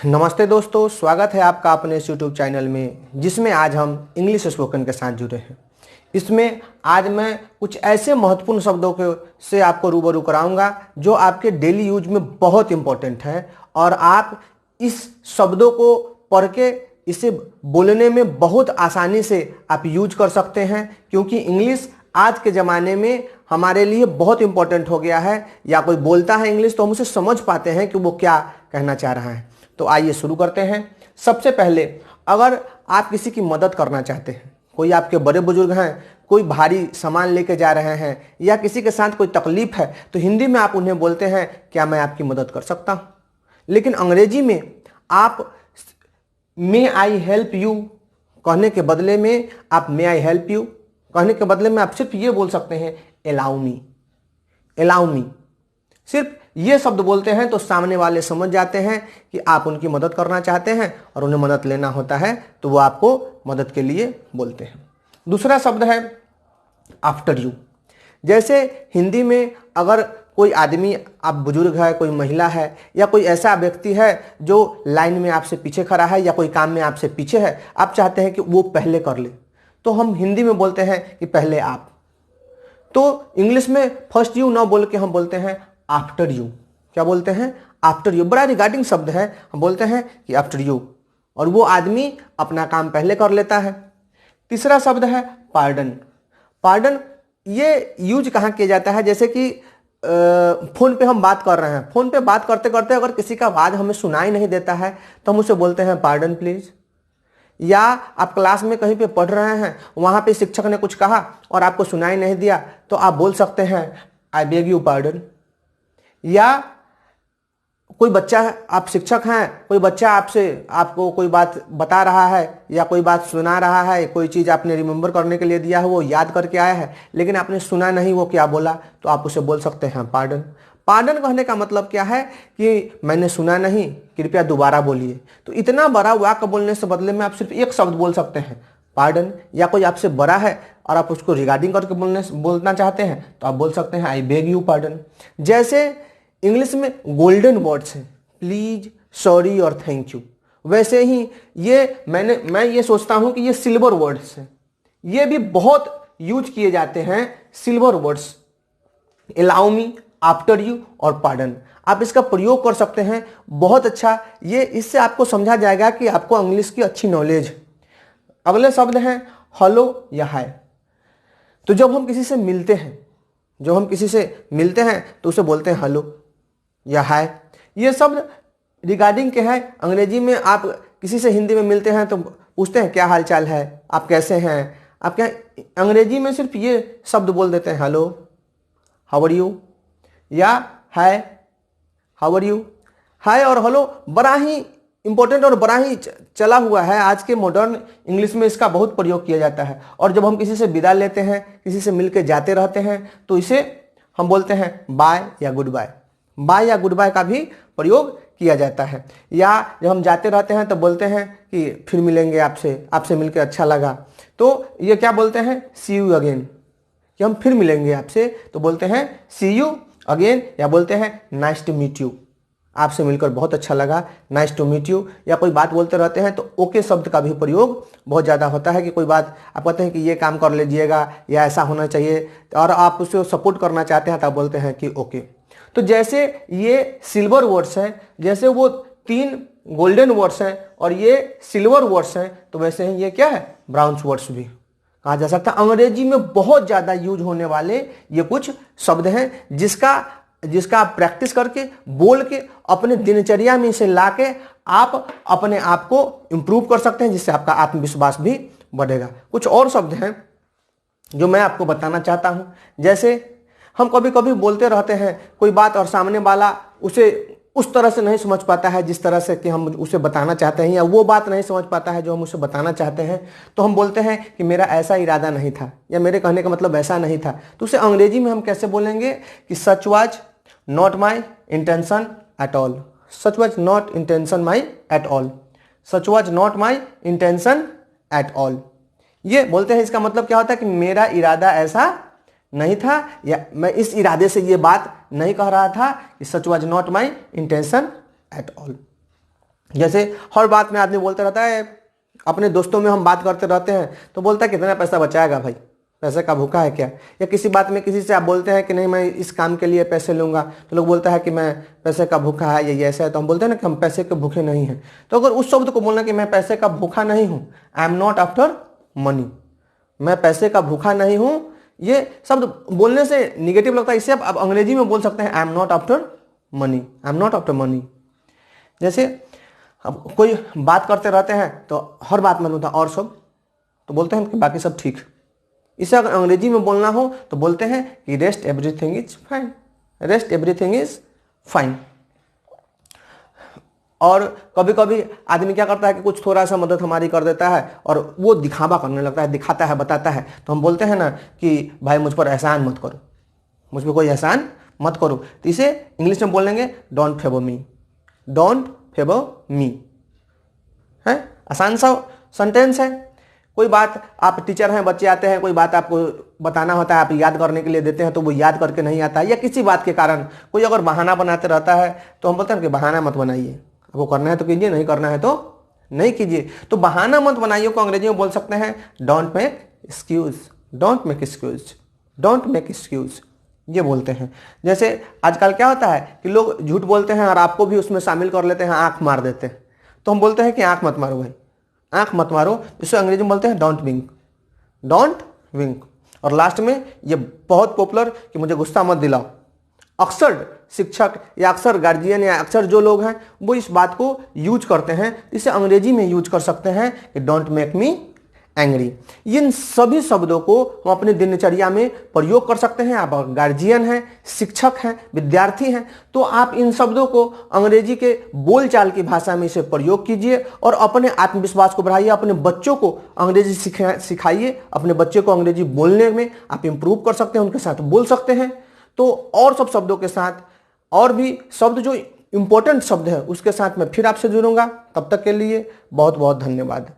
नमस्ते दोस्तों, स्वागत है आपका अपने इस यूट्यूब चैनल में जिसमें आज हम इंग्लिश स्पोकन के साथ जुड़े हैं। इसमें आज मैं कुछ ऐसे महत्वपूर्ण शब्दों के से आपको रूबरू कराऊंगा जो आपके डेली यूज में बहुत इंपॉर्टेंट है और आप इस शब्दों को पढ़ के इसे बोलने में बहुत आसानी से आप यूज कर सकते हैं, क्योंकि इंग्लिश आज के ज़माने में हमारे लिए बहुत इंपॉर्टेंट हो गया है। या कोई बोलता है इंग्लिश तो हम उसे समझ पाते हैं कि वो क्या कहना चाह रहा है। तो आइए शुरू करते हैं। सबसे पहले, अगर आप किसी की मदद करना चाहते हैं, कोई आपके बड़े बुजुर्ग हैं, कोई भारी सामान लेके जा रहे हैं या किसी के साथ कोई तकलीफ है, तो हिंदी में आप उन्हें बोलते हैं, क्या मैं आपकी मदद कर सकता हूँ। लेकिन अंग्रेजी में आप मे आई हेल्प यू कहने के बदले में आप मे आई हेल्प यू कहने के बदले में आप सिर्फ ये बोल सकते हैं, अलाउ मी। अलाउ मी, सिर्फ ये शब्द बोलते हैं तो सामने वाले समझ जाते हैं कि आप उनकी मदद करना चाहते हैं और उन्हें मदद लेना होता है, तो वो आपको मदद के लिए बोलते हैं। दूसरा शब्द है आफ्टर यू। जैसे हिंदी में अगर कोई आदमी, आप बुजुर्ग है, कोई महिला है या कोई ऐसा व्यक्ति है जो लाइन में आपसे पीछे खड़ा है या कोई काम में आपसे पीछे है, आप चाहते हैं कि वो पहले कर ले, तो हम हिंदी में बोलते हैं कि पहले आप। तो इंग्लिश में फर्स्ट यू ना बोल के हम बोलते हैं आफ्टर यू। क्या बोलते हैं? After you. बड़ा रिगार्डिंग शब्द है, हम बोलते हैं कि आफ्टर यू, और वो आदमी अपना काम पहले कर लेता है। तीसरा शब्द है पार्डन। पार्डन ये यूज कहाँ किया जाता है? जैसे कि फोन पे हम बात कर रहे हैं, फोन पे बात करते करते अगर किसी का आवाज हमें सुनाई नहीं देता है तो हम उसे बोलते हैं पार्डन प्लीज। या आप क्लास में कहीं पे पढ़ रहे हैं, वहां पे शिक्षक ने कुछ कहा और आपको सुनाई नहीं दिया, तो आप बोल सकते हैं आई बेग यू पार्डन। या कोई बच्चा, आप शिक्षक हैं, कोई बच्चा आपको कोई बात बता रहा है या कोई बात सुना रहा है, कोई चीज़ आपने रिमेंबर करने के लिए दिया है, वो याद करके आया है लेकिन आपने सुना नहीं वो क्या बोला, तो आप उसे बोल सकते हैं पार्डन। पार्डन कहने का मतलब क्या है कि मैंने सुना नहीं, कृपया दोबारा बोलिए। तो इतना बड़ा वाक्य बोलने से बदले में आप सिर्फ एक शब्द बोल सकते हैं, पार्डन। या कोई आपसे बड़ा है और आप उसको रिगार्डिंग करके बोलना चाहते हैं तो आप बोल सकते हैं आई बेग यू पार्डन। जैसे इंग्लिश में गोल्डन वर्ड्स हैं, प्लीज, सॉरी और थैंक यू, वैसे ही ये मैं ये सोचता हूं कि ये सिल्वर वर्ड्स हैं। ये भी बहुत यूज किए जाते हैं silver words, allow me, after you और पार्डन। आप इसका प्रयोग कर सकते हैं, बहुत अच्छा। ये इससे आपको समझा जाएगा कि आपको इंग्लिश की अच्छी नॉलेज। अगले शब्द हैं हेलो या हाय। तो जब हम किसी से मिलते हैं तो उसे बोलते हैं हेलो या हाय। ये शब्द रिगार्डिंग के हैं। अंग्रेजी में आप किसी से हिंदी में मिलते हैं तो पूछते हैं क्या हाल चाल है, आप कैसे हैं, आप क्या। अंग्रेजी में सिर्फ ये शब्द बोल देते हैं, हेलो, हाउ आर यू, या हाय, हाउ आर यू। हाय और हेलो बड़ा ही इंपॉर्टेंट और बड़ा ही चला हुआ है। आज के मॉडर्न इंग्लिश में इसका बहुत प्रयोग किया जाता है। और जब हम किसी से विदा लेते हैं, किसी से मिलकर जाते रहते हैं, तो इसे हम बोलते हैं बाय या गुड बाय। बाय या गुड बाय का भी प्रयोग किया जाता है। या जब हम जाते रहते हैं तो बोलते हैं कि फिर मिलेंगे आपसे मिलकर अच्छा लगा, तो ये क्या बोलते हैं, सी यू अगेन। कि हम फिर मिलेंगे आपसे तो बोलते हैं सी यू अगेन। या बोलते हैं नाइस टू मीट यू, आपसे मिलकर बहुत अच्छा लगा, नाइस टू मीट यू। या कोई बात बोलते रहते हैं तो ओके शब्द का भी प्रयोग बहुत ज़्यादा होता है। कि कोई बात आप कहते हैं कि ये काम कर लीजिएगा या ऐसा होना चाहिए और आप उसे सपोर्ट करना चाहते हैं तो आप बोलते हैं कि ओके। तो जैसे ये सिल्वर वर्ड्स हैं, जैसे वो 3 गोल्डन वर्ड्स हैं और ये सिल्वर वर्ड्स हैं, तो वैसे ही ये क्या है, ब्राउन्स वर्ड्स भी कहा जा सकता है। अंग्रेजी में बहुत ज़्यादा यूज होने वाले ये कुछ शब्द हैं जिसका आप प्रैक्टिस करके, बोल के, अपने दिनचर्या में इसे ला के आप अपने आप को इम्प्रूव कर सकते हैं, जिससे आपका आत्मविश्वास भी बढ़ेगा। कुछ और शब्द हैं जो मैं आपको बताना चाहता हूं। जैसे हम कभी कभी बोलते रहते हैं कोई बात और सामने वाला उसे उस तरह से नहीं समझ पाता है जिस तरह से कि हम उसे बताना चाहते हैं, या वो बात नहीं समझ पाता है जो हम उसे बताना चाहते हैं, तो हम बोलते हैं कि मेरा ऐसा इरादा नहीं था, या मेरे कहने का मतलब ऐसा नहीं था। तो उसे अंग्रेजी में हम कैसे बोलेंगे कि such was not my intention at all. Such was not intention my at all. Such was not my intention at all. ये बोलते हैं, इसका मतलब क्या होता है कि मेरा इरादा ऐसा नहीं था, या मैं इस इरादे से ये बात नहीं कह रहा था। Such was not my intention at all. जैसे हर बात में आदमी बोलता रहता है, अपने दोस्तों में हम बात करते रहते हैं तो बोलता है कितना पैसा बचाएगा भाई, पैसे का भूखा है क्या। या किसी बात में किसी से आप बोलते हैं कि नहीं मैं इस काम के लिए पैसे लूंगा, तो लोग बोलता है कि मैं पैसे का भूखा है, ये ऐसा है, तो हम बोलते हैं ना कि हम पैसे के भूखे नहीं हैं। तो अगर उस शब्द को बोलना कि मैं पैसे का भूखा नहीं हूँ, I am not after money, मैं पैसे का भूखा नहीं हूँ, ये शब्द बोलने से निगेटिव लगता है। इसे आप अंग्रेजी में बोल सकते हैं I am not after money, I am not after money. जैसे अब कोई बात करते रहते हैं तो हर बात में होता और सब, तो बोलते हैं कि बाकी सब ठीक। इसे अगर अंग्रेजी में बोलना हो तो बोलते हैं कि rest everything is fine, rest everything is fine. और कभी कभी आदमी क्या करता है कि कुछ थोड़ा सा मदद हमारी कर देता है और वो दिखावा करने लगता है, दिखाता है, बताता है, तो हम बोलते हैं ना कि भाई मुझ पर एहसान मत करो, मुझ पर कोई एहसान मत करो। तो इसे इंग्लिश में बोलेंगे don't favour me, don't favour me. है आसान सा सेंटेंस है। कोई बात आप टीचर हैं, बच्चे आते हैं, कोई बात आपको बताना होता है, आप याद करने के लिए देते हैं तो वो याद करके नहीं आता है, या किसी बात के कारण कोई अगर बहाना बनाते रहता है तो हम बोलते हैं कि बहाना मत बनाइए, वो करना है तो कीजिए, नहीं करना है तो नहीं कीजिए। तो बहाना मत बनाइए को अंग्रेजी में बोल सकते हैं don't make excuse, don't make excuse, don't make excuse, ये बोलते हैं। जैसे आजकल क्या होता है कि लोग झूठ बोलते हैं और आपको भी उसमें शामिल कर लेते हैं, आंख मार देते हैं, तो हम बोलते हैं कि आंख मत मारो भाई, आंख मत मारो, इसे अंग्रेजी में बोलते हैं डोंट विंक, डोंट विंक। और लास्ट में ये बहुत पॉपुलर कि मुझे गुस्सा मत दिलाओ। अक्सर शिक्षक या अक्सर गार्जियन या अक्सर जो लोग हैं वो इस बात को यूज करते हैं, इसे अंग्रेजी में यूज कर सकते हैं कि डोंट मेक मी एंग्री। इन सभी शब्दों को हम अपनी दिनचर्या में प्रयोग कर सकते हैं। आप गार्जियन हैं, शिक्षक हैं, विद्यार्थी हैं, तो आप इन शब्दों को अंग्रेजी के बोलचाल की भाषा में इसे प्रयोग कीजिए और अपने आत्मविश्वास को बढ़ाइए, अपने बच्चों को अंग्रेजी सिखाइए, अपने बच्चे को अंग्रेजी बोलने में आप इंप्रूव कर सकते हैं, उनके साथ बोल सकते हैं। तो और सब शब्दों के साथ और भी शब्द जो इंपॉर्टेंट शब्द है उसके साथ मैं फिर आपसे जुड़ूंगा। तब तक के लिए बहुत बहुत धन्यवाद।